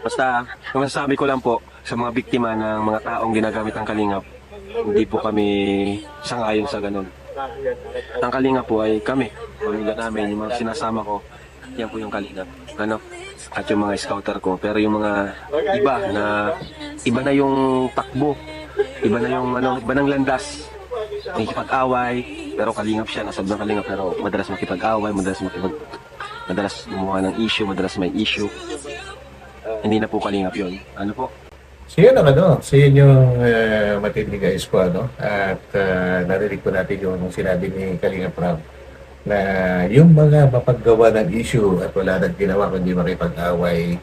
Basta, ang masasabi ko lang po sa mga biktima ng mga taong ginagamit ang kalingap, hindi po kami sangayon sa ganun. Ang kalingap po ay kami, pamilya namin, yung mga sinasama ko, yan po yung kalingap. Ano? At yung mga scouter ko. Pero yung mga iba na yung takbo, iba na yung iba ng landas. Nakikipag-away, pero kalingap siya, nasa sobrang kalingap, pero madalas makipag-away, madalas gumawa ng issue, madalas may issue. Hindi na po kalingap yun. Ano po? So yun ang so yun yung matindi guys po at narinig po natin yung sinabi ni Kalinga Prab na yung mga mapaggawa ng issue at wala nang ginawa kundi makipag-away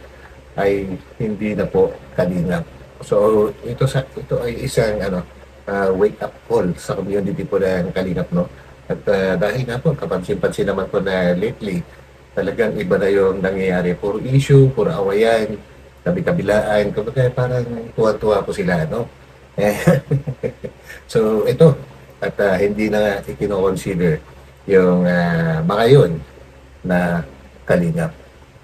ay hindi na po kalingap. So ito ay isang wake up call sa community po ng Kalingap At dahil nga po kapansin-pansin naman po na lately talagang iba na yung nangyayari, puro issue, puro awayan, kabi-kabilaan, kumbaga parang tuwa-tuwa po sila Eh, so ito at hindi na ikino-consider yung mga yun na kalingap.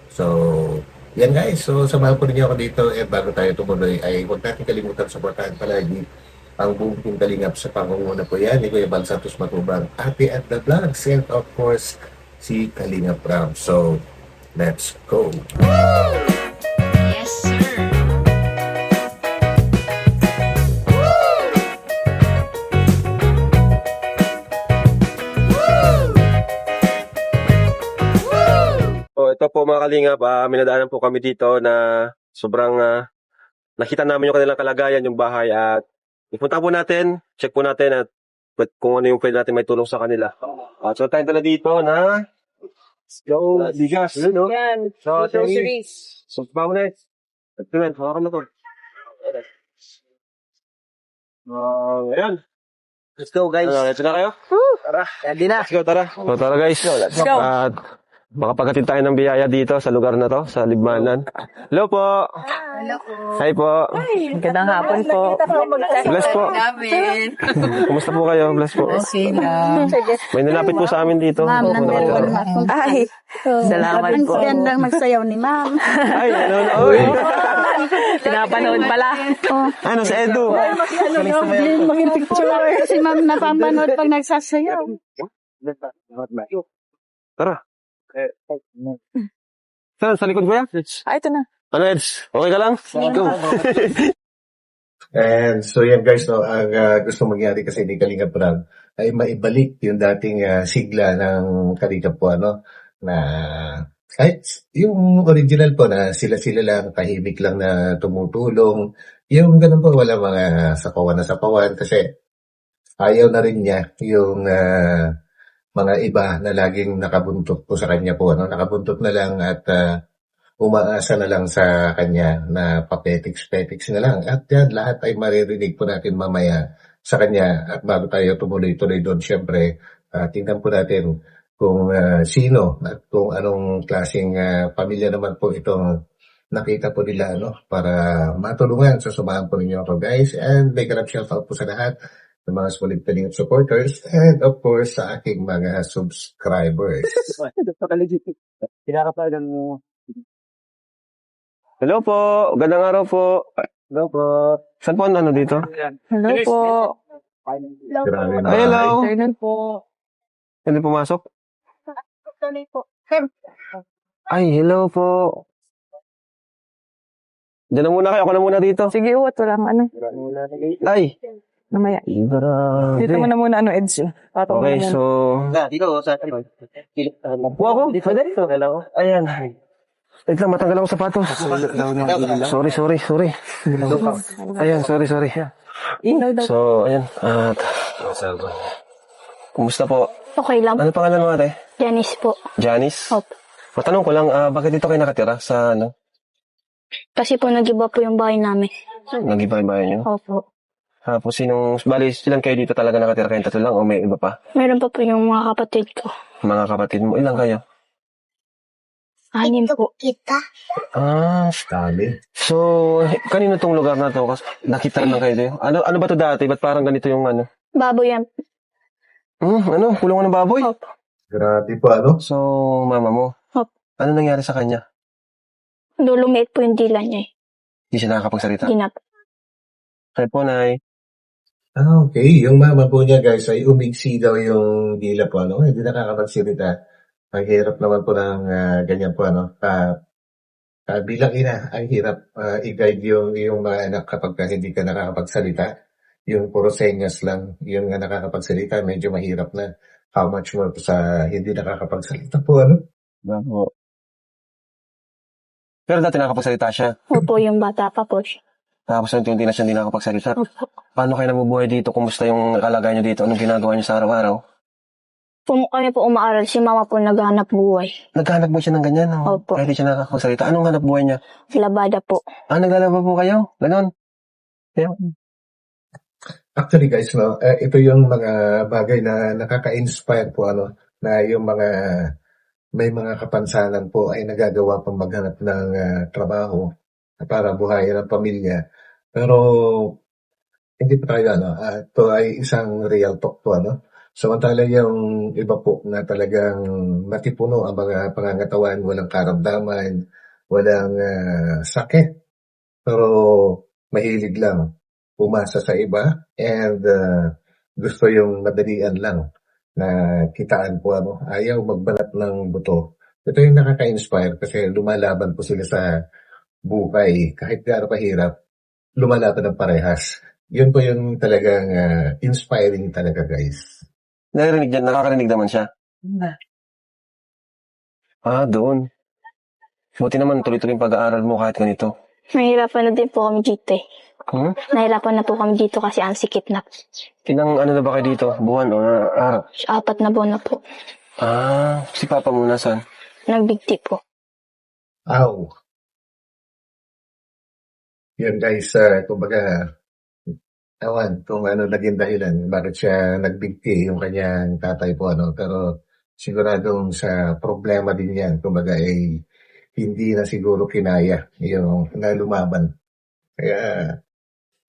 So, yan guys. So, samahan po ninyo ako dito bago tayo tumuloy ay huwag natin kalimutan suportahan palagi ang buong team kalingap sa pangunguna po yan ni Kuya Bal Santos Matubang, Ate at the Vlogs, and of course, si Kalingap Ram. So, let's go! Yes, sir. So, ito po mga kalingap, minadaanan po kami dito na sobrang nakita namin yung kanilang kalagayan, yung bahay at ipunta po natin, check po natin at kung ano yung pwede natin may tulong sa kanila. At so tayo tala dito na bigas. No? Yan. So, Groceries. so, bago na ito yan, hawakan na to. Ayan. Let's go, guys. Ito na kayo? Tara. Ready na. Let's go, tara. So, tara guys. Let's go. At makapaghatid tayo ng biyaya dito sa lugar na to, sa Libmanan. Hello po. Hello po. Hi po. Magandang hapon po. Bless po. Namin. Kumusta po kayo? Bless po. Sila. May nilapit po sa amin dito. Ma'am, Opo, number nakatira. 1 ako. Ay, salamat Ang po. gandang magsayaw ni ma'am. Ay, ano? Oy. Pinapanood pala. Ano, sa Edu? Mag-picture. Si ma'am napapanood pag nagsasayaw. Tara. Saan? Sa likod ko yan? Ay, ito na. Ano, Eds? Okay ka lang? Go. And so yan guys, ang gusto mangyari kasi ni Kalingap Prab ay maibalik yung dating sigla ng Kalingap po, na kahit yung original po na sila-sila lang, tahimik lang na tumutulong, yung ganun po, wala mga sapawan na sapawan kasi ayaw na rin niya yung mga iba na laging nakabuntot po sa kanya po, nakabuntot na lang at umaasa na lang sa kanya na papetiks-petiks na lang. At yan, lahat ay maririnig po natin mamaya sa kanya. At bago tayo tumuloy-tuloy doon, syempre, tingnan po natin kung sino at kung anong klaseng pamilya naman po itong nakita po nila, para matulungan. So, sumahan po ninyo ako, guys. And big up shout out po sa lahat ng mga solid Kalingap supporters and of course sa aking mga subscribers. Hello po. Gandang araw po. Hello po. Saan po ang dito? Hello po. Grabe na. Ay, hello. Afternoon po. Hindi pumasok? po. Ay, hello po. Diyan na muna kayo. Ako na muna dito. Sige, uwat. Walang ano. Ay. Mamaya. Grabe. Dito mo na muna, Eds. Patong Okay, mo na. so... Dito, sa Upo ako? Pwede? Ayan. Wait lang, matanggal ako sapatos. Sorry. Ayan, sorry. So, ayan. At... Kumusta po? Okay lang. Ano pangalan mo ate? Janice po. Janice? Opo. Matanong ko lang, bakit dito kayo nakatira? Sa ano? Kasi po nag-iba po yung bahay namin. Nag-iba yung bahay niyo? Opo. Tapos bali, silang kayo dito talaga nakatira kayong tatlo lang o may iba pa? Meron pa po yung mga kapatid ko. Mga kapatid mo, ilang kayo? 6 po. Dami. So, kanino tong lugar na to? Kasi nakita lang kayo dito. Ano ba to dati? Ba't parang ganito yung ano? Baboy yan. Kulungan ng baboy? Grabe po, So, mama mo? Opo. Ano nangyari sa kanya? Lumiit po yung dila niya eh. Hindi siya nakakapagsalita. Hindi na po. Kaya po, Nay. Okay. Yung mama po niya, guys, ay umigsi daw yung dila po, ano? Hindi nakakapagsalita. Ang hirap naman po ng ganyan po, ano? Bilang ina, ang hirap i-guide yung mga anak kapag hindi ka nakakapagsalita. Yung puro senyas lang, yung nakakapagsalita, medyo mahirap na. How much more sa hindi nakakapagsalita po, ano? Bravo. Pero dati nakakapagsalita siya. Opo, yung bata pa po siya. Tapos unti-unti na siya hindi nakakapagsalita. Opo. Paano kayo nabubuhay dito? Kumusta yung kalagayan niyo dito? Anong ginagawa niyo sa araw-araw? Kami po umaaral, si mama po naghahanap buhay. Naghanap mo siya ng ganyan, no? Opo. Kahit di siya nakakapagsalita. Anong hanap buhay niya? Labada po. Naglalaba po kayo? Ganon. Actually, guys, no, ito yung mga bagay na nakaka-inspire po, ano, na yung may mga kapansanan po ay nagagawa pang maghanap ng trabaho para buhayin ang pamilya. Pero hindi pa tayo, ano, ito ay isang real talk po, ano. Samantala yung iba po na talagang matipuno ang mga pangangatawan, walang karamdaman, walang sakit, pero mahilig lang pumasa sa iba and gusto yung madalian lang na kitaan po, ano, ayaw magbanat ng buto. Ito yung nakaka-inspire kasi lumalaban po sila sa buhay. Kahit gaano kahirap, lumalaban ng parehas. Yun po yung talagang inspiring talaga, guys. Nakakarinig naman siya. Doon. Buti naman tuloy-tuloy yung pag-aaral mo kahit ganito. Nahirapan na din po kami dito eh. Nahirapan na po kami dito kasi ang sikip na. Ilang na ba kayo dito? Buwan o araw? 4 na buwan na po. Si Papa mo nasaan? Nagbigti po. Ow! Yun, guys, kumbaga, ewan kung ano naging dahilan, bakit siya nagbigti yung kanyang tatay po, ano, pero siguradong sa problema din yan, kumbaga, hindi na siguro kinaya yung nalumaban. Kaya,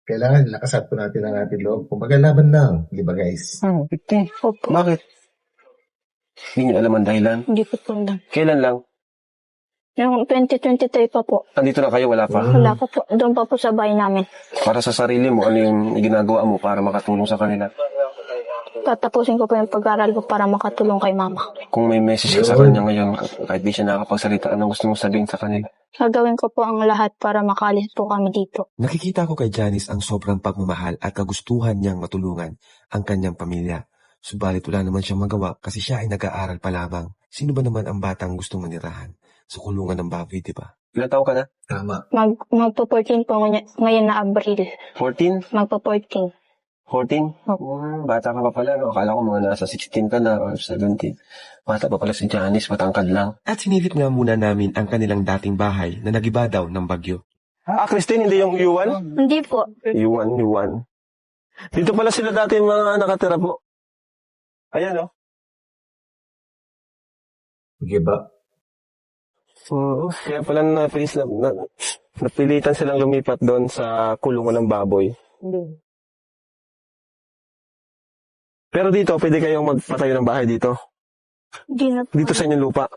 kailangan lakasan po natin ang ating loob. Kumbaga, laban lang, di ba, guys? Bigti. Opo. Bakit? Hindi niyo alam ang dahilan. Hindi ko po lang. Kailan lang? Yung 2023 pa po. Andito na kayo, wala pa. Wala pa po. Doon pa po sa bahay namin. Para sa sarili mo, ano yung ginagawa mo para makatulong sa kanila? Tatapusin ko po yung pag-aaral ko para makatulong kay mama. Kung may message ka sa kanya ngayon, kahit di siya nakakapagsalita, anong gusto mong sabihin sa kanila? Gagawin ko po ang lahat para makalis po kami dito. Nakikita ko kay Janice ang sobrang pagmamahal at kagustuhan niyang matulungan ang kanyang pamilya. Subalit wala naman siyang magawa kasi siya ay nag-aaral pa lamang. Sino ba naman ang batang gustong manirahan sa kulungan ng baboy, di ba? Ilan taon ka na? Tama. Magpo-14 po ngayon na Abril. 14? Magpo-14. 14? Bata ka pa pala, no? Akala ko mga nasa 16 ka na or 17. Bata pa pala si Janice, matangkad lang. At sinilip nga muna namin ang kanilang dating bahay na nagiba daw ng bagyo. Christine, hindi yung U1? Hindi po. U1. Dito pala sila dati mga nakatira po. Ayan, no? Sige ba? Oo. Kaya pala napilitan silang lumipat doon sa kulungan ng baboy. Hindi. Pero dito, pwede kayong magpatayo ng bahay dito. Hindi na po. Dito sa inyong lupa.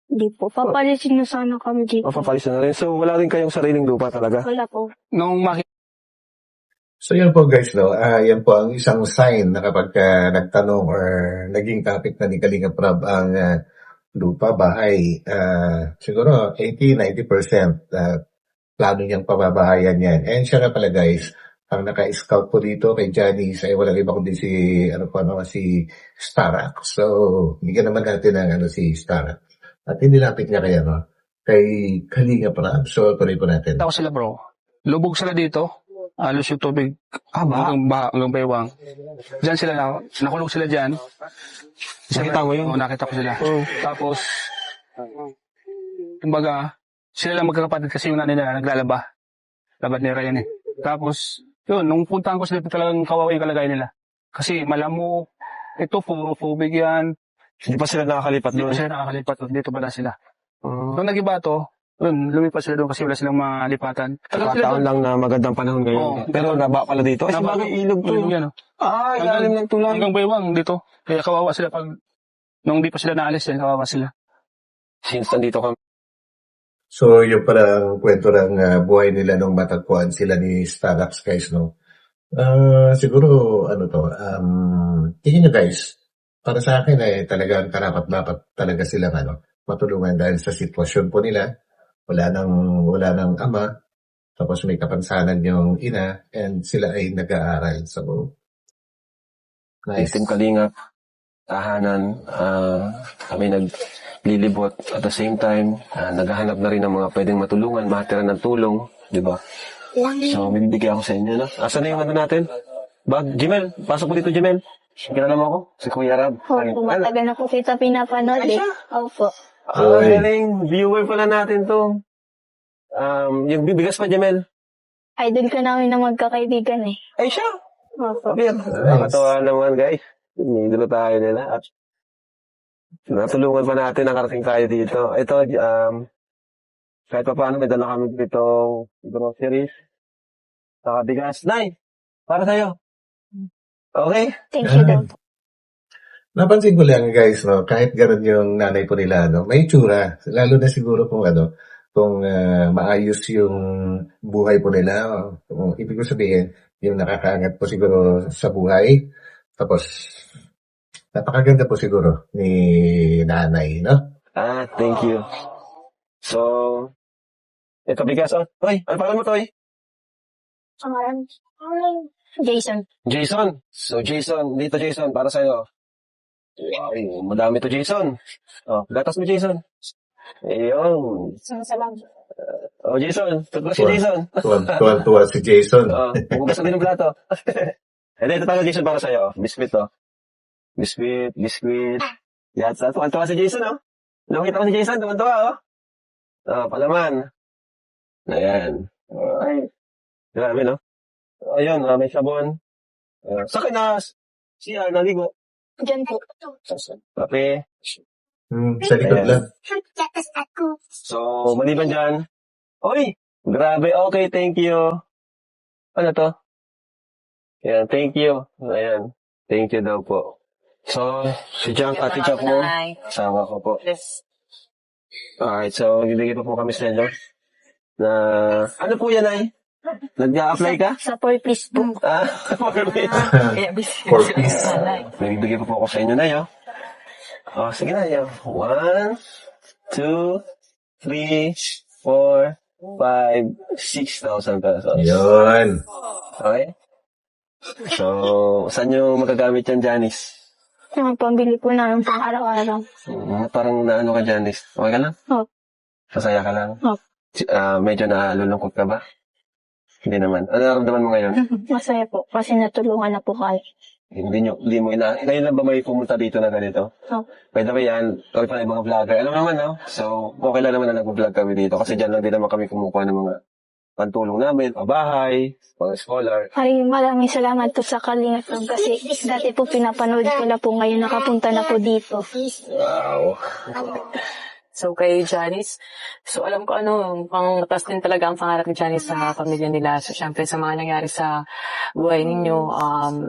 Hindi po. Papalisin na sana kami dito. Papapalis na rin. So, wala rin kayong sariling lupa talaga. Wala po. So yan po, guys, no, yan po ang isang sign na kapag nagtanong or naging topic na ni Kalinga Prab ang lupa, bahay, siguro 80-90% plano niyang pababahayan yan. And siya na pala, guys, ang naka-scout po dito kay Janice ay walang iba kundi si Starak. So, bigyan naman natin ng si Starak. At inilapit niya kaya, no, kay Kalinga Prab. So, tuloy po natin. Ako sila bro. Lubog sila dito. Alos yung tubig. Hanggang baywang. Diyan sila nakulong sila dyan. Nakita mo yun? Oo, nakita ko sila. Tapos, kumbaga, sila lang magkakapatid kasi yung nanay nila naglalaba. Labad ni Ryan eh. Tapos, yun, nung puntahan ko sila, talagang kawawa yung kalagayan nila. Kasi malamok, ito, puro tubig yan. Hindi pa sila nakakalipat Hindi doon. pa sila nakakalipat. Dito pala sila. Nung nag-iba to, yun, lumipat sila doon kasi wala silang malipatan. Taon lang na magandang panahon ngayon. Oo. Pero naba pala dito. Ay, sabagay ilog to. Yan, Ilalim ng tulang. hanggang baywang dito. Kaya kawawa sila pag, nung di pa sila naalis yan, kawawa sila. Since nandito kami, So, yung parang kwento ng buhay nila nung matagpuan sila ni Starax, guys, no? Siguro, ano to, tingin nyo, guys, para sa akin ay talagang karapat-dapat talaga silang matulungan dahil sa sitwasyon po nila. Wala nang ama, tapos may kapansanan yung ina, and sila ay nag-aaral. So, nice. Team Kalingap, tahanan, kami naglilibot at the same time, naghahanap na rin ng mga pwedeng matulungan, matira ng tulong, di ba? So, bibigay ako sa inyo, no? Asan na yung natin? Jimel, pasok mo dito, Jimel. Kilala mo ako? Si Kuya Rab. Opo, matagal na po kita pinapanood eh. Opo. Ay. Galing. Viewer pala natin to. Yung bibigas pa, Jimel. Idol ka namin na magkakaibigan eh. Ay, siya. Opo. Sabi, nakakatawa naman, guys. Nidolo tayo nila. At natulungan pa natin, nakarating tayo dito. Ito, kahit pa paano, may dala kami dito groceries. Saka bigas. Nay, para sa'yo. Okay? Thank you daw po. Napansin ko lang, guys, no, kahit gano'n yung nanay po nila, may tsura. Lalo na siguro kung maayos yung buhay po nila. Kung ibig ko sabihin, yung nakakaangat po siguro sa buhay. Tapos, napakaganda po siguro ni nanay, no? Thank you. So, ito bigas. Toy, ano pangalan mo, Toy? Jason. Jason. So, Jason, dito Jason, para sa'yo. Wow, madami to Jason. Gatas mo Jason. Ayun. Salamat. Jason, tutulog si Jason. Tuwan-tuwa si Jason. Hugas na din ng plato. Ito tayo Jason para sa'yo. Biscuit to. Biscuit. Yan, tuwan-tuwa si Jason, oh. Nakita ko si Jason, tuwan-tuwa, oh. Palaman. Ayan. Ay. Grabe, no? Ayun, may sabon. Sakit na siya, naligo. Diyan po. Kape. Sa likod lang. So, maliban dyan. Oy! Grabe, okay, thank you. Ano to? Ayan, thank you. Ayan, thank you daw po. So, si Jack, Ate Jack mo, asawa ko po. Alright, so, bibigay pa po kami sa inyo. Na, ano po yan ay? Nag-a-apply ka? Sa for please po. For For peace. May bibigay pa po ako sa inyo na yun. Sige na yun. 1, 2, 3, 4, 5, 6,000 pesos. Yun. Okay? So, saan nyo magagamit yan, Janice? Pambili po namin pang araw-araw. Parang naano ka, Janice? Okay ka lang? Opo. Masaya ka lang? Opo. Medyo nalulungkot ka ba? Hindi naman. Ano naramdaman mo ngayon? Masaya po kasi natulungan na po kayo. Hindi mo ngayon lang ba may pumunta dito na ganito? Opo. By the way, yan, kami pa yung mga vlogger. Alam mo naman, no? So, okay lang naman na nag-vlog kami dito kasi dyan lang din naman kami kumukuha ng mga pantulong namin, pabahay, mga scholar. Maraming salamat po sa Kalingap kasi dati po pinapanood ko na po ngayon nakapunta na po dito. Wow. So, kay Janice, so alam ko pang natas din talaga ang pangarap ni Janice sa pamilya nila. So, syempre, sa mga nangyari sa buhay ninyo,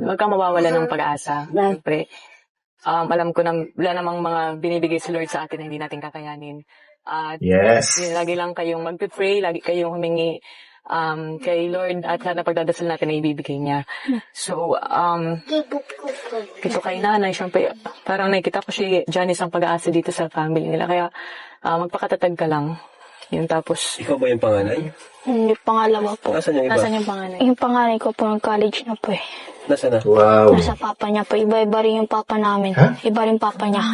huwag kang mawawala ng pag-asa. Syempre, alam ko na wala namang mga binibigay si Lord sa atin na hindi natin kakayanin. At Yes. lagi lang kayong mag-pray, lagi kayong humingi kay Lord at lahat na pagdadasal natin ay ibibigay niya. So, dito kay nanay, syempre, parang nakikita ko si Janice ang pag-aasa dito sa family nila. Kaya, magpakatatag ka lang. Yun, tapos, Ikaw ba yung panganay? Hindi, pangalawa po. Nasaan yung iba? nasan yung panganay? Yung panganay ko po ng college na po eh. Nasaan na? Wow. Nasa papa niya po. Iba-iba rin yung papa namin. Ha? Iba rin papa niya.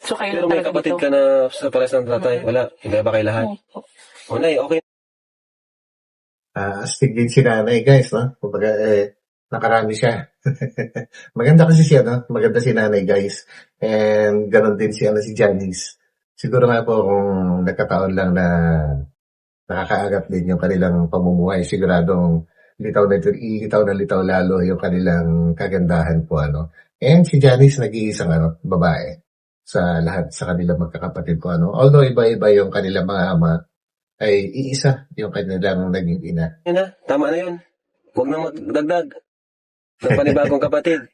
So, kayo Pero lang may talaga kapatid dito. ka na sa pares ng tatay? Wala. Iba ba kayo lahat? Nay, okay. Astig din si nanay, guys, no? Kumbaga, nakarami siya. Maganda kasi siya, no? Maganda si nanay, guys. And ganon din si Janice. Siguro nga po kung nagkataon lang na nakakaagap din yung kanilang pamumuhay, siguradong litaw na litaw lalo yung kanilang kagandahan po, ano. And si Janice nag-iisang babae sa lahat sa kanilang magkakapatid po, ano. Although iba-iba yung kanilang mga ama, ay iisa yung kanilang naging ina. Yun na. Tama na yun. Huwag na magdagdag. Ng panibagong kapatid.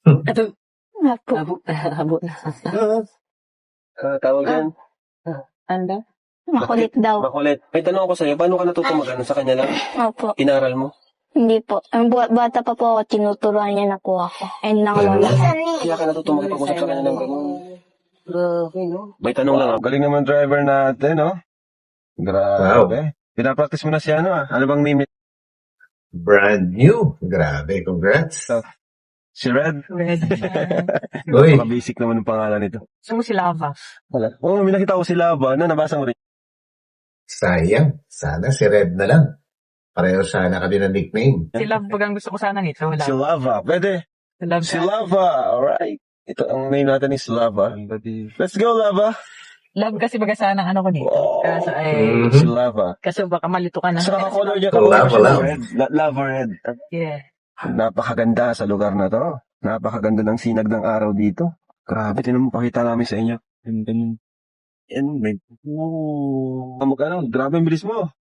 Abo. Nga po. Abo na. Tawag yan. Anda? Makulit daw. Makulit. May tanong ako sa'yo, paano ka natuto mag-ano sa kanya lang? Opo. Inaral mo? Hindi po. Ang bata pa po ako, tinuturuan niya na po ako. And ng lola. Kaya ka natuto makipag-usap sa kanya ng gano'n. May tanong lang. Galing naman driver natin, no? Grabe. Pinapractice mo na siya, ano ah? Ano bang mimit? Brand new. Grabe, congrats. Si Red? Uy, Baka-basic naman ang pangalan nito. Gusto mo si Lava? Wala. Oo, may nakita ko si Lava. Ano, nabasa mo rin? sayang. Sana si Red na lang. Pareho sana kami ng nickname. Si Love bagang gusto ko sana ito. Si Lava. Pwede. Si Love. Si Lava. Alright. Ito, ang name natin is Lava. Let's go, Lava. Love kasi baga sana ano ko nito. Kaso Si Lava. kasi baka malito ka na. Sa color niya, Lava, color lava. red. Lava red. Yeah. Napakaganda sa lugar na to. Napakaganda ng sinag ng araw dito. Grabe, tinan mo, pakita namin sa inyo. Yan, may... Magkano? Grabe ang bilis mo.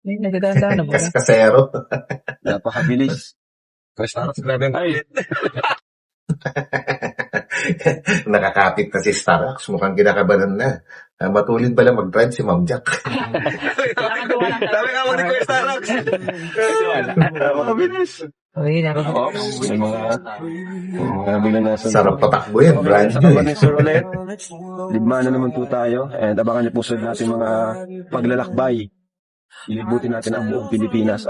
Ay, nagaganda na ba? Kasero. Napakabilis. Grabe ang bilis. Nakakapit na si Starbucks. Mukhang kinakabalan na. Matulid pala mag-drive si Ma'am Jack. Sabi nga mo ni Kuya Starbucks. Napakabilis. Uy, May mga binanasan. Sarap patakbo yan. Brand Sa new. kaban ni Sir ulit. Libma na naman po tayo. And abangan niyo po sa natin mga paglalakbay. Ilibutin natin ang buong Pilipinas.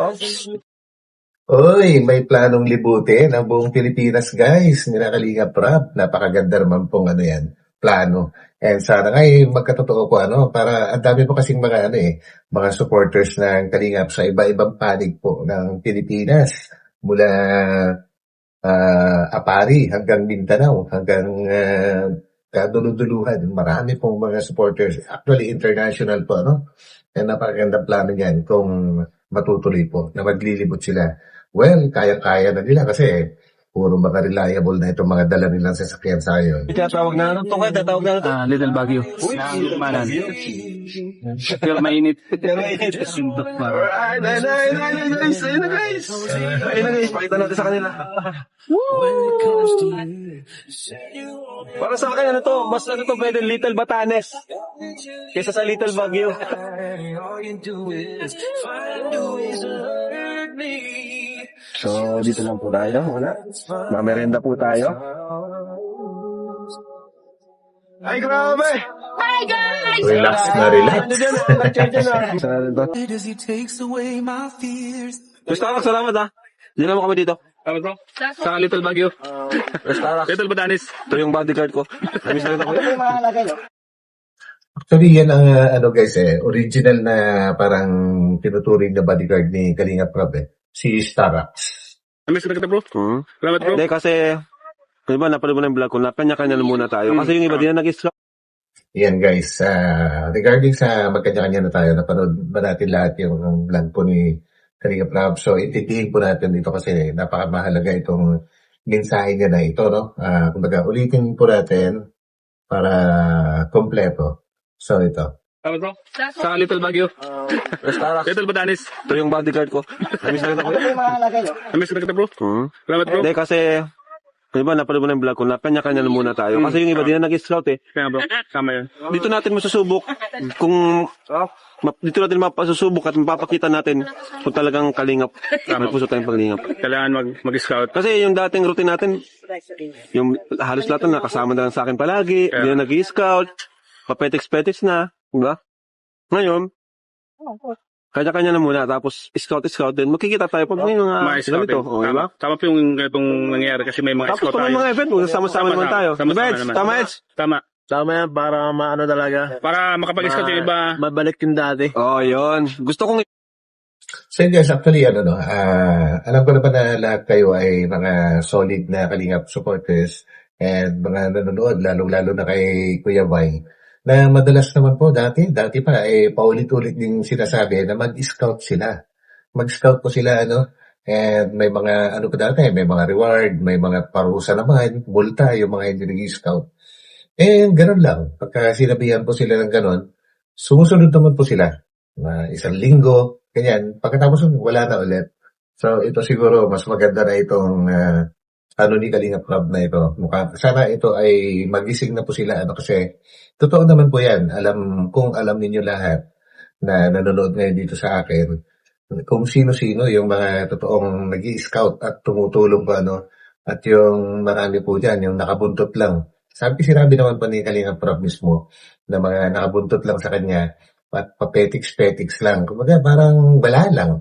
Oy, may planong libutin ang buong Pilipinas, guys. Nilakalinga Prab. Napakaganda naman pong plano. And sana magkatotoo po para ang dami po kasing mga supporters ng Kalingap sa iba-ibang panig po ng Pilipinas. Mula Apari hanggang Mindanao, hanggang kaduluduluhan. Marami pong mga supporters. Actually, international po, And napakagandang plano niyan kung matutuloy po na maglilibot sila. Well, kaya-kaya na nila kasi puro mga reliable na itong mga dala nilang sasakyan sa ngayon. Tatawag na ano? Tatawag na ano? Little Baguio. Manan. Pero mainit. Sundot pa. Alright, nice. Ayun na guys. Pakita natin sa kanila. Para sa akin, mas pwede Little Batanes. Kesa sa Little Baguio. So, dito lang po tayo. Mamerenda po tayo. Ay, grabe! Relax na relax. Salamat ha. Diyan naman kami dito. Tama to? Sa Little Baguio. Little Batanes. Ito yung bodyguard ko. Namiss na ako. Actually, yan ang guys, original na parang tinuturing na bodyguard ni Kalinga Prab, si Starbucks. Namiss na kita, bro. Salamat, bro. Hindi, kasi, kung ba, napanood mo na yung vlog ko, kanya-kanya na muna tayo. Kasi yung iba, di na nag-isla. Yan guys, regarding sa magkanya-kanya na tayo, napanood ba natin lahat yung vlog po ni Kalinga Prab? So, intindihin po natin dito kasi napakamahalaga itong mensahe niya na ito, kumbaga, ulitin po natin para kompleto. So, ito. Tama to? Sa Little Baguio. Little Batanes. Ito yung bodyguard ko. Namiss na ako. Namiss na kita, bro. Salamat, bro. Hindi, kasi, kung ba, napanood mo na yung vlog ko, kanya-kanya na muna tayo. Kasi yung iba, di na nag-scout Kaya, bro. Tama yun. Dito natin masusubok dito natin mapasusubok at mapapakita natin kung talagang kalingap. May puso tayong paglingap. Kailangan mag-scout. Kasi yung dating routine natin, yung halos lahat na nakasama na lang sa akin palagi, hindi na nag-scout, papetex-petex na, diba? Ngayon, kanya-kanya na muna, tapos scout din. Makikita tayo pag may mga ganito. Diba? Tama po yung ganitong nangyayari kasi may mga Tapos scout pag may tayo. mga event, sama-sama naman tayo. Sama-sama Diba, Eds? naman. Tama, Eds? Tama. Tama yan, para maano talaga. Para makapag-scout yung iba. Mabalik yung dati. Oh, yun. Gusto kong So guys, actually, alam ko naman na lahat kayo ay mga solid na Kalingap supporters and mga nanonood, lalong-lalo na kay Kuya Vine, na madalas naman po dati pa, paulit-ulit din sinasabi na mag-scout sila. Mag-scout po sila, and may mga, may mga reward, may mga parusa naman, multa, yung mga hindi nag-scout. And ganun lang, pagka sinabihan po sila ng ganun, sumusunod naman po sila. Isang linggo, ganyan. Pagkatapos wala na ulit. So, ito siguro, mas maganda na itong ano ni Kalinga Prab na ito. Sana ito ay magising na po sila kasi totoo naman po yan. Alam ninyo lahat na nanonood ngayon dito sa akin kung sino-sino yung mga totoong nag-i-scout at tumutulong pa at yung marami po dyan, yung nakabuntot lang. Sinabi naman pa ni Kalinga Prab mismo na mga nakabuntot lang sa kanya at papetiks-petiks lang. Kumbaga parang wala lang.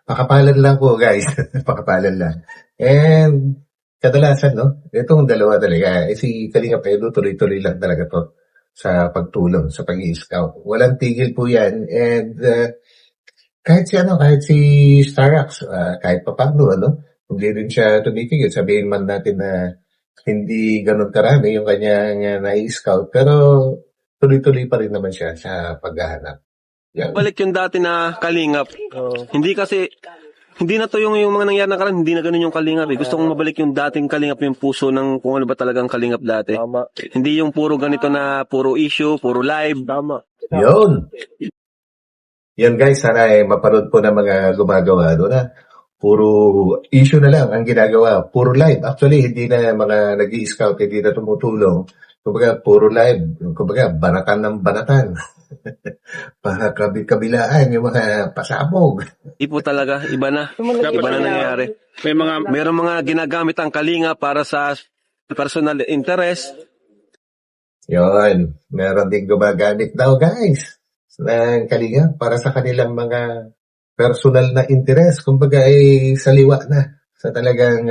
Pakapalan lang po guys. Pakapalan lang. And kadalasan, itong dalawa talaga, si Kalinga Pedro tuloy-tuloy lang talaga to sa pagtulong, sa pag-i-scout. Walang tigil po yan. And kahit si Starax, kahit pa paano, hindi rin siya tumikigil. Sabihin man natin na hindi ganun karami yung kanyang nai-scout, pero tuloy-tuloy pa rin naman siya sa paghahanap. Yan. Balik yung dati na kalingap. Hindi na to yung mga nangyari na karan, hindi na ganun yung kalingap. Gusto kong mabalik yung dating kalingap, yung puso ng kung ano ba talagang kalingap dati. Tama. Hindi yung puro ganito na puro issue, puro live. Tama. Yun. Yan guys, sana mapanood po ng mga gumagawa doon na puro issue na lang ang ginagawa. Puro live. Actually, hindi na mga nag-i-scout, hindi na tumutulong. Kumbaga, puro live. Kumbaga, banatan ng banatan. Kabilaan, yung mga pasabog. Hindi po talaga, iba na. Iba na nangyayari. Meron mga ginagamit ang kalinga para sa personal interest. Yun. Meron din gumagamit daw guys ng kalinga para sa kanilang mga personal na interest. Kumbaga ay saliwa na sa talagang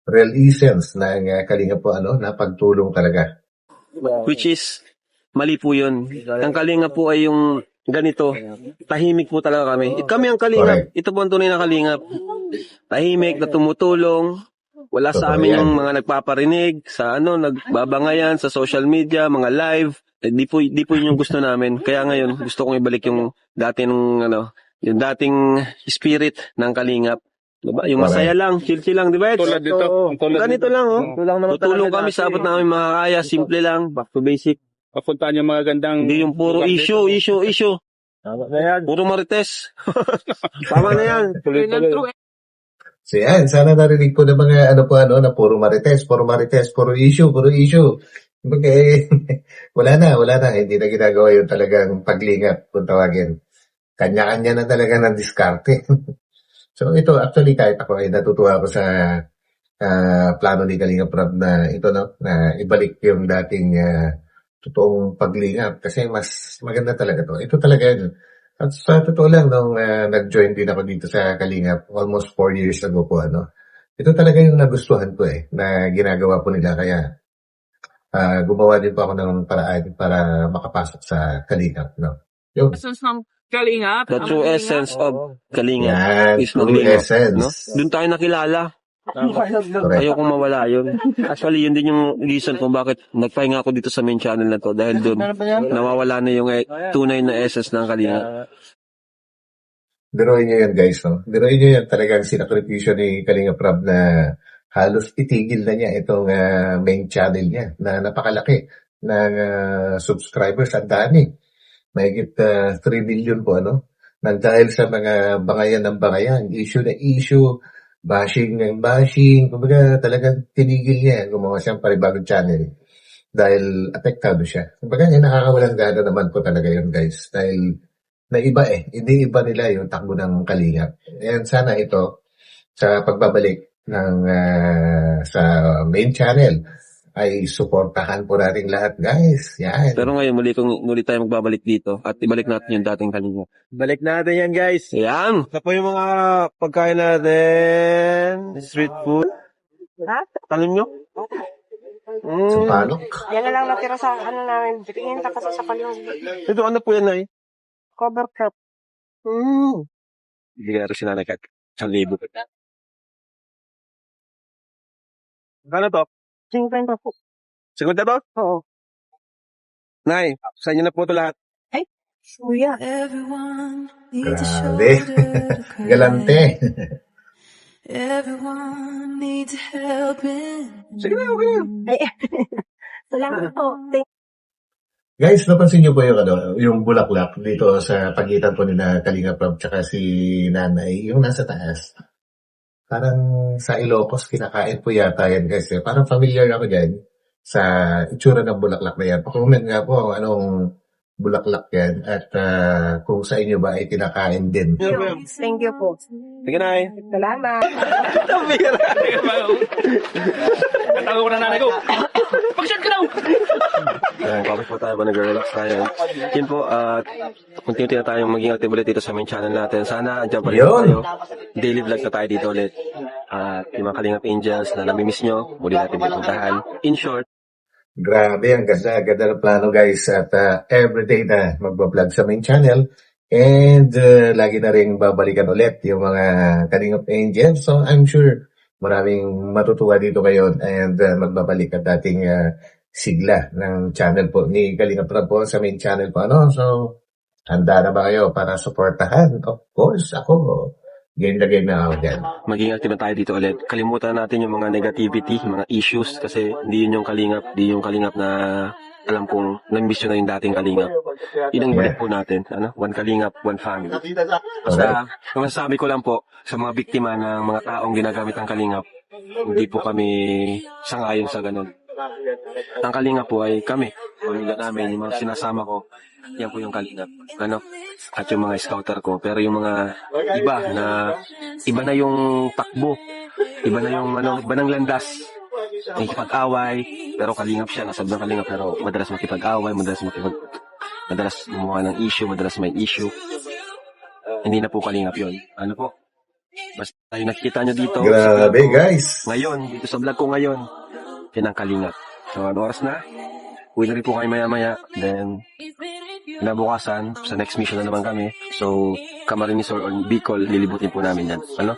real essence ng kalinga po na pagtulong talaga. Which is, mali po yun. Ang kalinga po ay yung ganito. Tahimik po talaga kami. Kami ang kalingap. Correct. Ito po ang tunay na kalingap. Tahimik na tumutulong. Wala sa amin yung mga nagpaparinig sa nagbabangayan sa social media, mga live. Di po yun yung gusto namin. Kaya ngayon, gusto kong ibalik yung dating yung dating spirit ng kalingap. Diba? Yung masaya lang, chill lang, di ba? Tulad dito. Ganito lang, Tutulong talaga kami sa abot namin makakaya, simple lang, back to basic. Papuntaan yung mga gandang... Hindi yung puro issue. Tama na yan. Puro marites. Tama na yan. Tuloy-tuloy. So yan, sana narinig po ng mga na puro marites, puro issue. Kumbaga wala na, hindi na ginagawa yung talagang paglingap kung tawagin. Kanya-kanya na talaga ng diskarte. So ito, actually kahit ako ay natutuwa ako sa plano ni Kalinga Prab na ito na ibalik yung dating totoong paglingap kasi mas maganda talaga to. Ito talaga yun. At sa totoo lang, nung nag-join din ako dito sa Kalingap, almost 4 years ago po, ito talaga yung nagustuhan ko na ginagawa po nila. Kaya gumawa din po ako ng paraan para makapasok sa Kalingap. Yung, Essence ng kalingap. The true essence of kalinga yan, is true maglingap. essence. Doon tayo nakilala. Correct. Ayokong mawala yun. Actually, yun din yung reason kung bakit nagpahinga ako dito sa main channel na to. Dahil doon, nawawala na yung tunay na essence ng kalinga. Biruin nyo yan guys, Biruin nyo yan talagang sinakripisyo ni Kalinga Prab na halos itigil na niya itong main channel niya na napakalaki ng subscribers. Ang dami. Mahigit 3 million po, nang dahil sa mga bangayan ng bangayan, issue na issue, bashing ng bashing, kumbaga talagang tinigil niya, gumawa siyang panibagong channel dahil apektado siya. Kumbaga nakakawalang gana naman po talaga yun guys, dahil naiba hindi iba nila yung takbo ng kalingap. And sana ito, sa pagbabalik ng sa main channel, ay suportahan po natin lahat guys. Yan. Pero ngayon, muli tayo magbabalik dito at ibalik natin yung dating kalinga. Balik natin yan, guys. Yan! Ito po yung mga pagkain natin. Street food. Ha? Talim nyo? Sampalok. Yan na lang natira sa namin. Tingin ka kasi sa kalyung Ito ano po yan, ay? cover crop. Hindi ka rin sinanagkat. 1,000. Gano to? 50 po. Sigod na to? Oo. Nay, sa inyo na po ito lahat. Suya. Grabe. Galante. Sige na, okay na. Salamat po. Guys, napansin niyo po yung yung bulaklak dito sa pagitan po ni na Kalinga Prab tsaka si Nanay, yung nasa taas. Parang sa Ilocos, kinakain po yata yan guys. Eh. Parang familiar ako dyan sa itsura ng bulaklak na yan. Pakomment nga po kung anong bulaklak yan at kung sa inyo ba ay kinakain din. Thank you po. Sige na eh. Salamat. Katago ko na nanay ko. Pag-shot ka daw! Kapag po tayo ba nag-relax tayo. Yun po, continue na tayong maging active ulit dito sa main channel natin. Sana andyan pa rin Yun. tayo. Daily vlog na tayo dito ulit. At yung mga Kalingap Angels na namimiss nyo, muli natin pupuntahan. In short, Grabe, ang ganda ng plano guys at everyday na magbablog sa main channel and lagi na rin babalikan ulit yung mga Kalingap Angels. So I'm sure maraming matutuwa dito ngayon and magbabalik ang dating sigla ng channel po ni Kalingap Rob po sa main channel po. Ano? So handa na ba kayo para suportahan? Of course, ako. Game na ako dyan. maging active na tayo dito ulit. Kalimutan natin yung mga negativity, mga issues kasi hindi yun yung Kalingap, di yung Kalingap na alam kong namiss yun na yung dating Kalingap. Yun ang balik po natin. Ano? One Kalingap, one family. Basta, ang masasabi ko lang po sa mga biktima ng mga taong ginagamit ang Kalingap, hindi po kami sangayon sa ganun. Ang Kalingap po ay kami, pamilya namin, yung mga sinasama ko, yan po yung Kalingap. Ano? At yung mga scouter ko. Pero yung mga iba na yung takbo, iba na yung iba ng landas. Nakikipag-away, pero Kalingap siya, nasa ng Kalingap, pero madalas makipag-away, madalas gumawa ng issue, madalas may issue. Hindi na po Kalingap yun. Ano po? Basta yung nakikita nyo dito. Grabe guys. Ngayon, dito sa vlog ko ngayon, yan ang Kalingap. So, ano oras na? Uwi na rin po kayo maya-maya. Then, kinabukasan, sa next mission na naman kami. So, Camarines or Bicol, lilibutin po namin yan. Ano?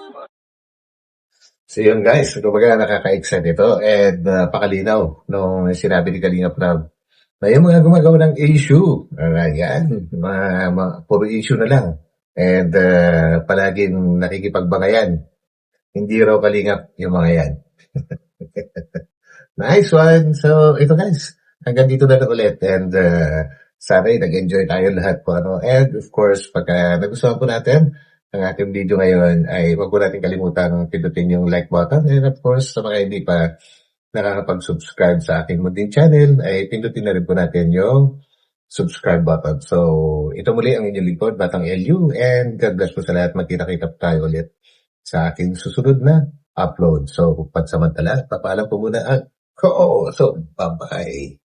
So yun guys, kumbaga nakaka-excite ito and pakalinaw nung sinabi ni Kalingap Rob na yung mga gumagawa ng issue, yan, puro issue na lang and palaging nakikipagbangayan. Hindi raw Kalingap yung mga yan. Nice one! So ito guys, hanggang dito na lang ulit and sana nag-enjoy tayo lahat po. Ano? And of course, pagka nagustuhan po natin ang ating video ngayon ay huwag po natin kalimutang pindutin yung like button and of course sa mga hindi pa nakakapag-subscribe sa ating munting channel ay pindutin na rin po natin yung subscribe button. So ito muli ang inyong lingkod, Batang LU, and God bless po sa lahat. Magkita-kita tayo ulit sa aking susunod na upload. So pansamantala, papaalam po muna ako. So bye-bye.